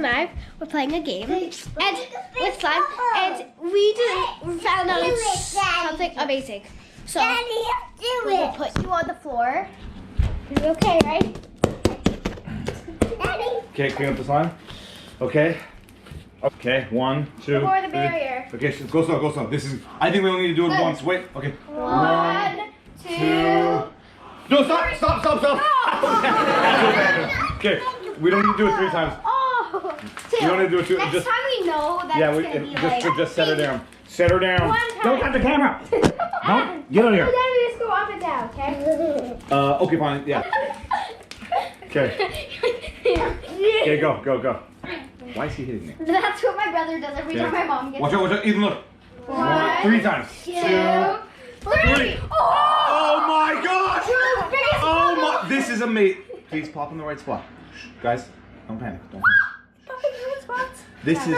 I were playing a game and with slime, and we found out it's something amazing. So we're gonna put you on the floor. Are you okay, right? Okay, clean up the slime. Okay. Okay, 1, 2. Before the barrier. Okay, so go slow, go slow. This is. I think we only need to do it once. Wait. Okay. 1, 2. No, stop. Okay, we don't need to do it 3 times. Oh, 2. You don't need to do it 2. Next Just, time we know that yeah, it's gonna be like. just set her down. Set her down. 1 time. Don't touch the camera. No, get out of And here. then we just go up and down, okay? Okay, fine. Yeah. Okay. Okay, go. Why is he hitting me? That's what my brother does every time my mom gets. Watch out. Even look. 1, 3 times. 2, 3. 3. Oh my gosh! Oh my! This is amazing. Please pop in the right spot. Shh, guys, don't panic. Don't panic. This is